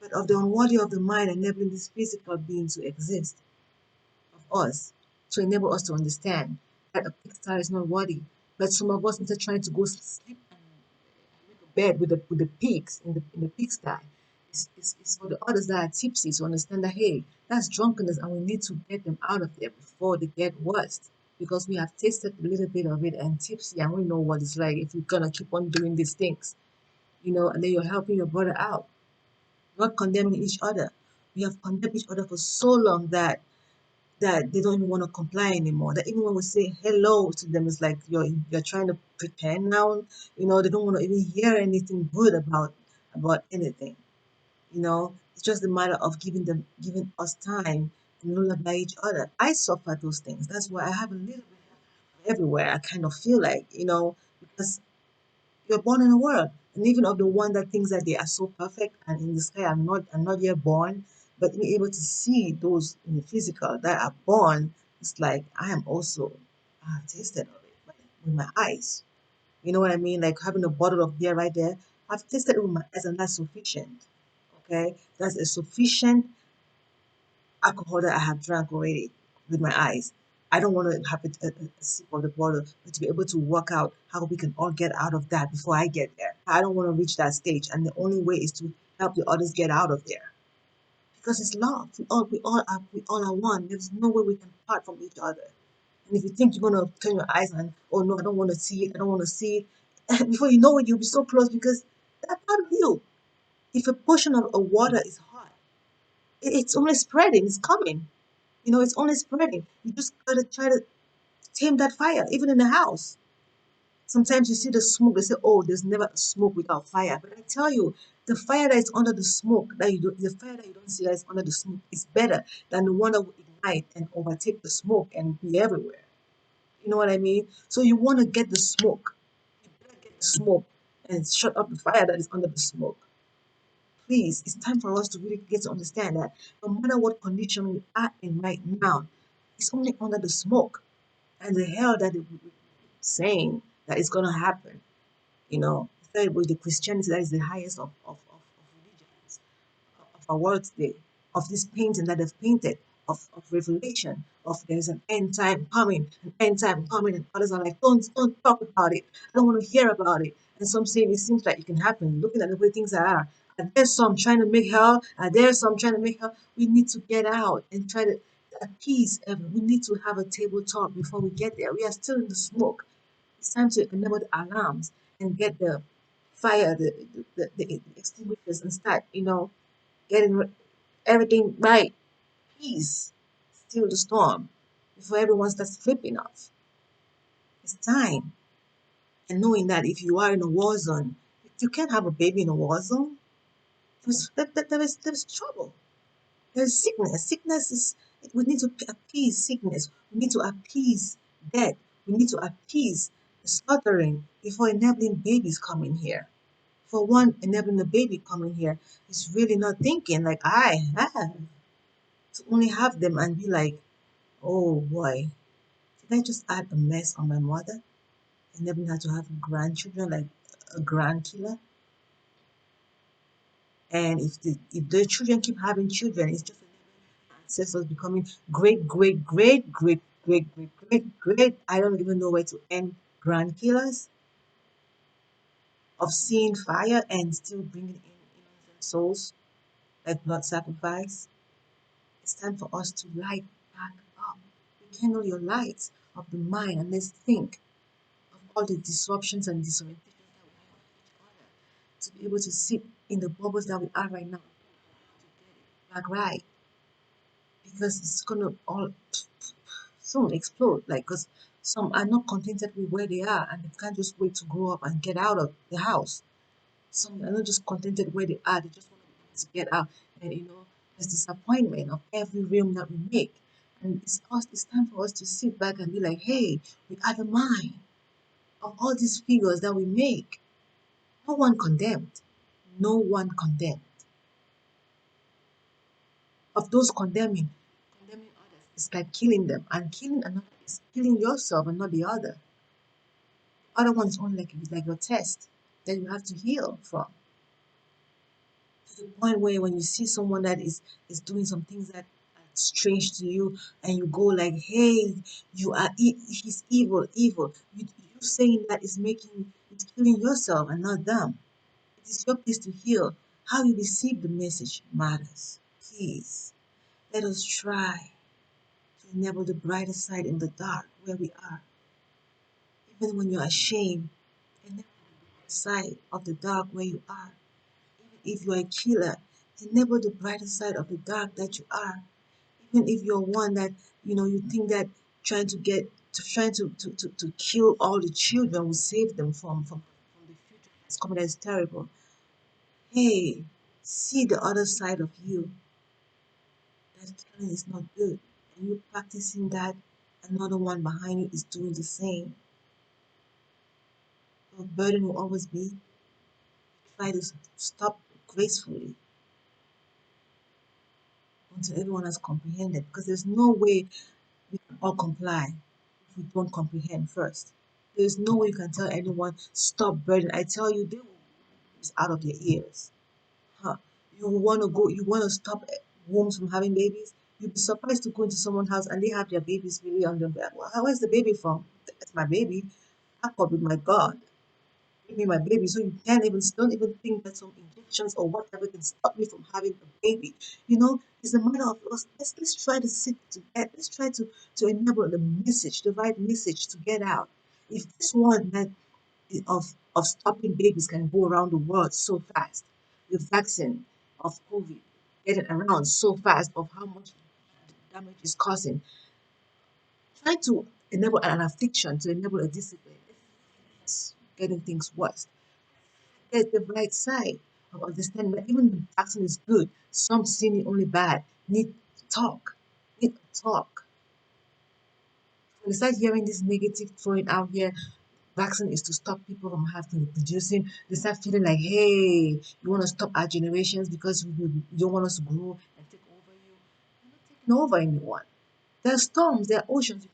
but of the unworthy of the mind enabling this physical being to exist. Of us to enable us to understand that a pigsty is not worthy. But some of us instead trying to go sleep and make a bed with the pigs in the pigsty. It's for the others that are tipsy to understand that hey, that's drunkenness and we need to get them out of there before they get worse. Because we have tasted a little bit of it and tipsy and we know what it's like if we're gonna keep on doing these things, and then you're helping your brother out, not condemning each other. We have condemned each other for so long that they don't even want to comply anymore. That even when we say hello to them, it's like you're trying to pretend now. They don't want to even hear anything good about anything. It's just a matter of giving us time and lullaby each other. I suffer those things. That's why I have a little bit everywhere. I kind of feel like because you're born in a world, and even of the one that thinks that they are so perfect and in the sky, I'm not yet born, but being able to see those in the physical that are born, it's like I have tasted of it with my eyes. You know what I mean? Like having a bottle of beer right there, I've tasted it with my eyes, and that's sufficient. Okay, that's a sufficient alcohol that I have drank already with my eyes. I don't want to have a sip of the bottle, but to be able to work out how we can all get out of that before I get there. I don't want to reach that stage, and the only way is to help the others get out of there. because it's love. We all are one. There's no way we can part from each other. And if you think you're gonna turn your eyes on, oh no, I don't want to see it, I don't want to see it, before you know it, you'll be so close because that part of you. If a portion of a water is hot, it's only spreading, it's coming. It's only spreading. You just gotta try to tame that fire, even in the house. Sometimes you see the smoke, they say, oh, there's never a smoke without fire. But I tell you, the fire that is under the smoke, the fire that you don't see that is under the smoke is better than the one that will ignite and overtake the smoke and be everywhere. You know what I mean? So you want to get the smoke. You better get the smoke and shut up the fire that is under the smoke. Please, it's time for us to really get to understand that no matter what condition we are in right now, it's only under the smoke and the hell that it saying that it's going to happen. Third with the Christianity that is the highest of religions, of our world today, of this painting that they've painted, of revelation, of there's an end time coming, and others are like, don't talk about it. I don't want to hear about it. And some say it seems like it can happen, looking at the way things are. And there's some trying to make hell, and there's some trying to make hell. We need to get out and try to appease everyone. We need to have a table talk before we get there. We are still in the smoke. It's time to enable the alarms and get the fire, the extinguishers and start, getting everything right. Peace, still the storm before everyone starts flipping off. It's time. And knowing that if you are in a war zone, you can't have a baby in a war zone. There's trouble. There's sickness. Sickness is, we need to appease sickness. We need to appease death. We need to appease the slaughtering before enabling babies coming here. For one, enabling a baby coming here is really not thinking like I have to only have them and be like, oh boy, did I just add a mess on my mother? Enabling her to have grandchildren like a grandkiller. And if the children keep having children, it's just ancestors becoming great, great, great, great, great, great, great, great. I don't even know where to end grandkillers of seeing fire and still bringing in innocent souls like blood sacrifice. It's time for us to light back up. Rekindle your lights of the mind and let's think of all the disruptions and disorientations that we have with each other to be able to sit in the bubbles that we are right now to get it back right because it's gonna all soon explode. Like, because some are not contented with where they are and they can't just wait to grow up and get out of the house. Some are not just contented where they are, they just want to be able to get out. And there's disappointment of every realm that we make. And it's time for us to sit back and be like, hey, we are the mind of all these figures that we make. No one condemned. No one condemned. Of those condemning others, it's like killing them. And killing another is killing yourself and not the other. The other one is only like your test that you have to heal from. To the point where when you see someone that is doing some things that are strange to you and you go like, hey, he's evil. You saying that is making it's killing yourself and not them. It is your place to heal. How you receive the message matters. Please let us try to enable the brighter side in the dark where we are. Even when you're ashamed, enable the brighter side of the dark where you are. If you're a killer, enable the brighter side of the dark that you are. Even if you're one that you think that trying to kill all the children will save them from the future that's coming that is terrible. Hey, see the other side of you. That killing is not good. And you practicing that, another one behind you is doing the same. Your burden will always be try to stop gracefully until everyone has comprehended because there's no way we can all comply if we don't comprehend first. There's no way you can tell anyone stop burden. I tell you, they will lose out of their ears. Huh? You want to stop wombs from having babies. You'd be surprised to go into someone's house and they have their babies really on them. Well, where's the baby from? It's my baby. I called with my God. give me my baby. So you can't even don't even think that some injections or whatever can stop me from having a baby. It's a matter of us. Let's try to sit together. Let's try to enable the message, the right message to get out. If this one that of stopping babies can go around the world so fast, the vaccine of COVID getting around so fast of how much damage it's causing, trying to enable an affliction to enable a discipline, it's getting things worse. There's the right side of understanding that even the vaccine is good, some seeing it only bad, need to talk, need to talk. When you start hearing this negative throwing out here, vaccine is to stop people from having reproducing, they start feeling like, hey, you want to stop our generations because you don't want us to grow and take over you. You're not taking over anyone. There are storms, there are oceans.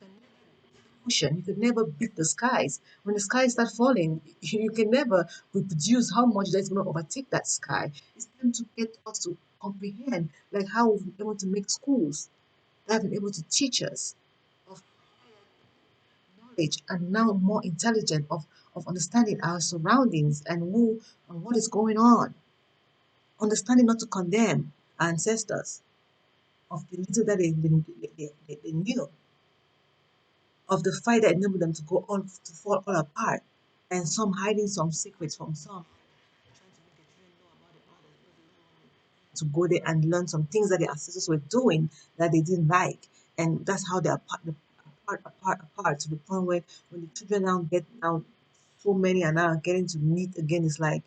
You can never beat the skies. When the skies start falling, you can never reproduce how much that's going to overtake that sky. It's time to get us to comprehend, like how we've been able to make schools that have been able to teach us of knowledge and now more intelligent of understanding our surroundings and who and what is going on. Understanding not to condemn our ancestors of the little that they knew, of the fight that enabled them to go on to fall all apart, and some hiding some secrets from some, trying to make their children know about it, to go there and learn some things that their ancestors were doing that they didn't like, and that's how they're apart to the point where when the children now get now so many are now getting to meet again, it's like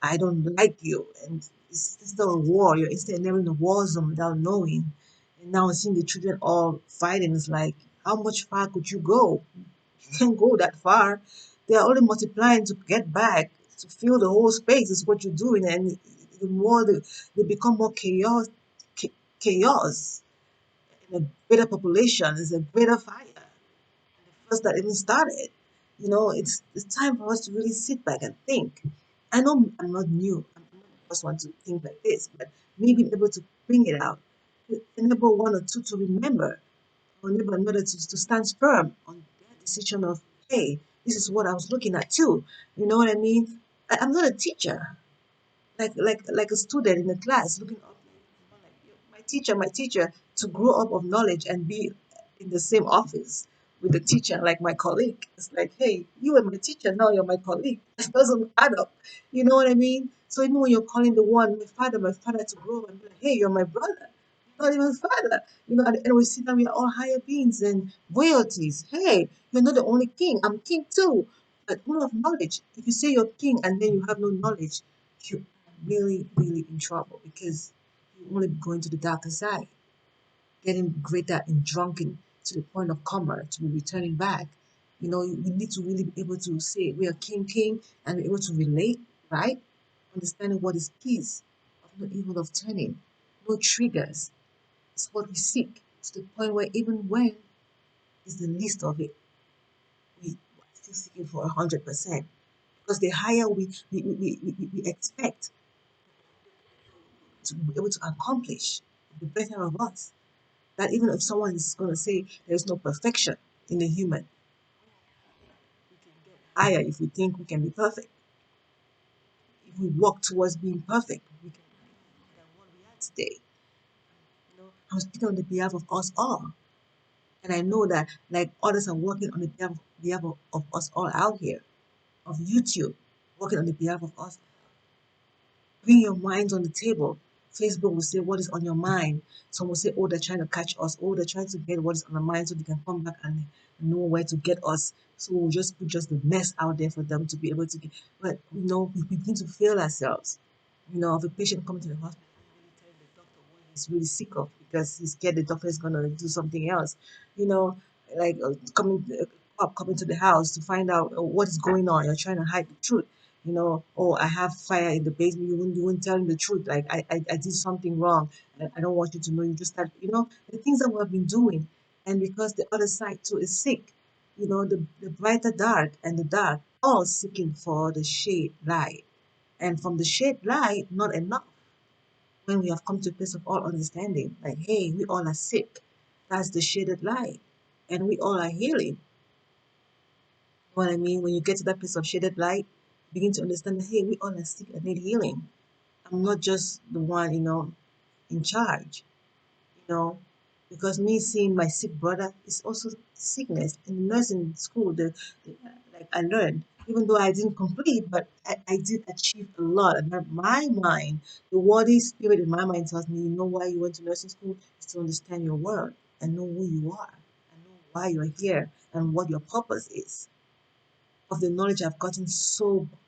I don't like you, and it's still a war. You're instead never in a war zone without knowing, and now seeing the children all fighting is like, how much far could you go? Can't go that far. They are only multiplying to get back, to fill the whole space is what you're doing. And the more they become more chaos in a greater population is a greater fire. First that even started. It's time for us to really sit back and think. I know I'm not new. I'm not the first one to think like this, but me being able to bring it out, to enable one or two to remember enable another to stand firm on their decision of, hey, this is what I was looking at too. You know what I mean? I'm not a teacher, like a student in a class looking up like my teacher to grow up of knowledge and be in the same office with the teacher like my colleague. It's like, hey, you were my teacher, now you're my colleague. It doesn't add up. You know what I mean? So even when you're calling the one my father to grow up and be like, hey, you're my brother, not even father. At the end we see that we are all higher beings and royalties. Hey, you're not the only king. I'm king too. But full of knowledge. If you say you're king and then you have no knowledge, you are really, really in trouble because you only going to the darker side, getting greater and drunken to the point of coma to be returning back. We need to really be able to say we are king and be able to relate, right? Understanding what is peace, of no evil of turning, no triggers. It's what we seek to the point where even when is the least of it, we are still seeking for 100%. Because the higher we expect to be able to accomplish, the better of us. That even if someone is going to say there's no perfection in the human, we can get higher if we think we can be perfect. If we work towards being perfect, we can be more than what we are today. I'm speaking on the behalf of us all. And I know that like others are working on the behalf of us all out here, of YouTube, working on the behalf of us. Bring your minds on the table. Facebook will say what is on your mind. Some will say, oh, they're trying to catch us. Oh, they're trying to get what is on our mind so they can come back and know where to get us. So we'll just put just the mess out there for them to be able to get. But, we begin to fail ourselves. If a patient comes to the hospital, telling the doctor what he's really sick of because he's scared the doctor is going to do something else. You know, like coming to the house to find out what is going on. You're trying to hide the truth. Oh, I have fire in the basement. You won't tell him the truth. Like I did something wrong. And I don't want you to know. You just start, the things that we have been doing. And because the other side too is sick, the brighter dark and the dark all seeking for the shade light. And from the shade light, not enough when we have come to a place of all understanding, like, hey, we all are sick. That's the shaded light. And we all are healing. You know what I mean? When you get to that place of shaded light, begin to understand that, hey, we all are sick and need healing. I'm not just the one, in charge, you know, because me seeing my sick brother is also sickness. In nursing school, like I learned, even though I didn't complete, but I did achieve a lot. And my mind, the worthy spirit in my mind tells me, you know why you went to nursing school is to understand your world and know who you are and know why you're here and what your purpose is. Of the knowledge I've gotten,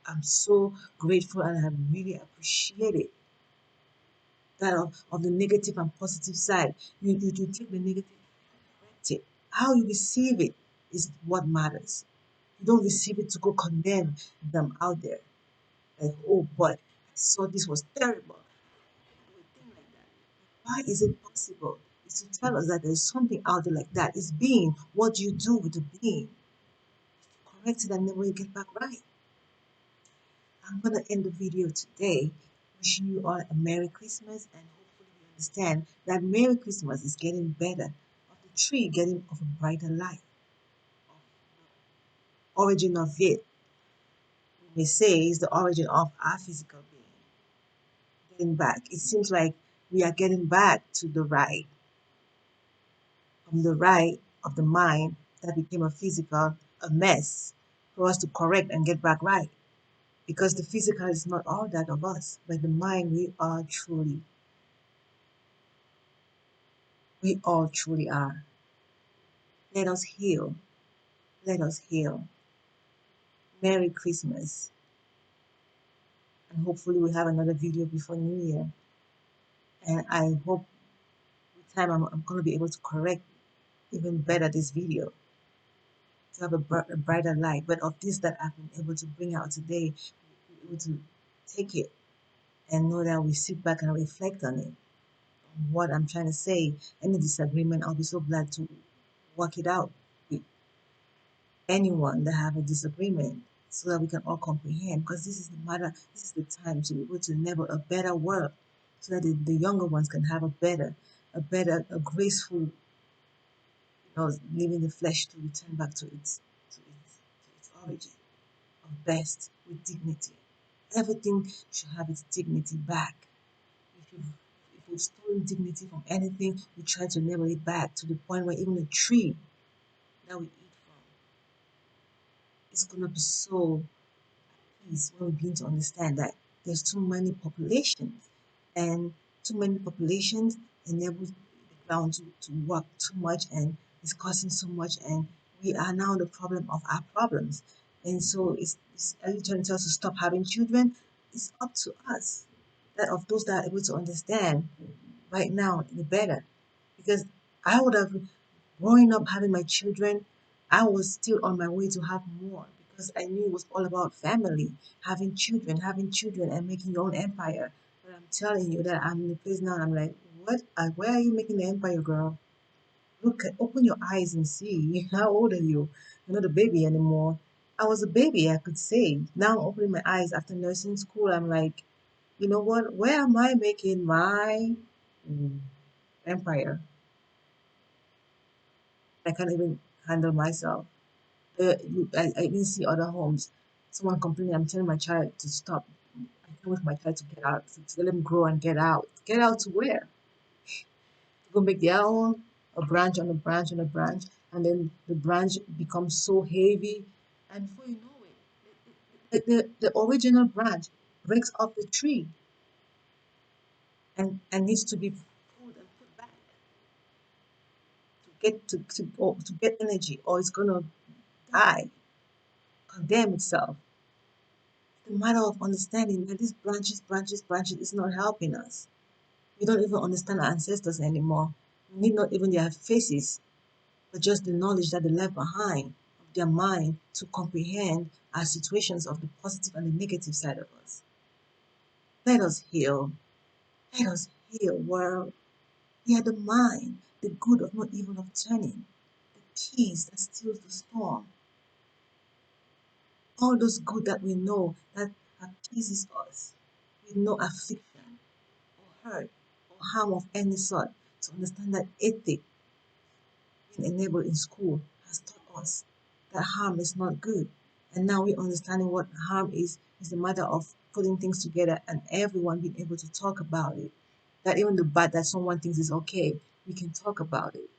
I'm so grateful and I really appreciate it. That of the negative and positive side. You take the negative, correct it. How you receive it is what matters. You don't receive it to go condemn them out there. Like, oh boy, I saw this was terrible. You would think like that. Why is it possible? It's to tell us that there's something out there like that. It's being. What do you do with the being? Correct it and then when you get back right. I'm gonna end the video today. Wishing you all a Merry Christmas and hopefully you understand that Merry Christmas is getting better. Of the tree getting of a brighter light. Origin of it, we may say, is the origin of our physical being. Getting back. It seems like we are getting back to the right. From the right of the mind that became a mess for us to correct and get back right. Because the physical is not all that of us, but the mind we all truly are. Let us heal. Let us heal. Merry Christmas. And hopefully we have another video before New Year. And I hope with time I'm going to be able to correct even better this video to have a brighter light. But of this that I've been able to bring out today, be able to take it and know that we sit back and reflect on it. What I'm trying to say, any disagreement, I'll be so glad to work it out with anyone that have a disagreement so that we can all comprehend, because this is the time to be able to enable a better world so that the younger ones can have a graceful, leaving the flesh to return back to its origin of best with dignity. Everything should have its dignity back. If you if we've stolen dignity from anything, we try to enable it back to the point where even a tree that we eat from is gonna be so peace when we begin to understand that there's too many populations and too many populations enable the ground to work too much and it's causing so much and we are now the problem of our problems. And so it's early telling us to stop having children. It's up to us that of those that are able to understand right now the better. Because I would have growing up having my children, I was still on my way to have more because I knew it was all about family, having children, and making your own empire. But I'm telling you that I'm in a place now, and I'm like, what? Where are you making the empire, girl? Open your eyes and see. How old are you? You're not a baby anymore. I was a baby, I could say. Now I'm opening my eyes after nursing school. I'm like, you know what? Where am I making my empire? I can't even handle myself. I even see other homes. Someone complaining, I'm telling my child to stop. I can't wait for my child to get out, to let them grow and get out. Get out to where? To go make their own, a branch on a branch on a branch, and then the branch becomes so heavy. And before you know it, the original branch breaks off the tree and needs to be pulled and put back to get energy, or it's gonna die, condemn itself. The matter of understanding that these branches is not helping us. We don't even understand our ancestors anymore. We need not even their faces, but just the knowledge that they left behind of their mind to comprehend our situations of the positive and the negative side of us. Let us heal. Let us heal, world. We are the mind, the good of not evil of turning, the peace that stills the storm. All those good that we know that appeases us with no affliction or hurt or harm of any sort. To understand that ethic being enabled in school has taught us that harm is not good And now we're understanding what harm is a matter of putting things together and everyone being able to talk about it. That even the bad that someone thinks is okay, we can talk about it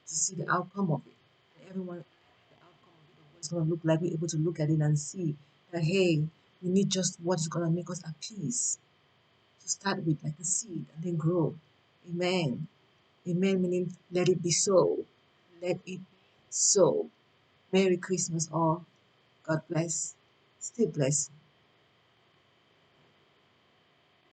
to see the outcome of it. And everyone, the outcome of it, what it's going to look like, we're able to look at it and see that, hey, we need just what is going to make us at peace to start with, like a seed, and then grow. Amen. Amen, meaning let it be so. Let it be so. Merry Christmas, all. God bless. Stay blessed.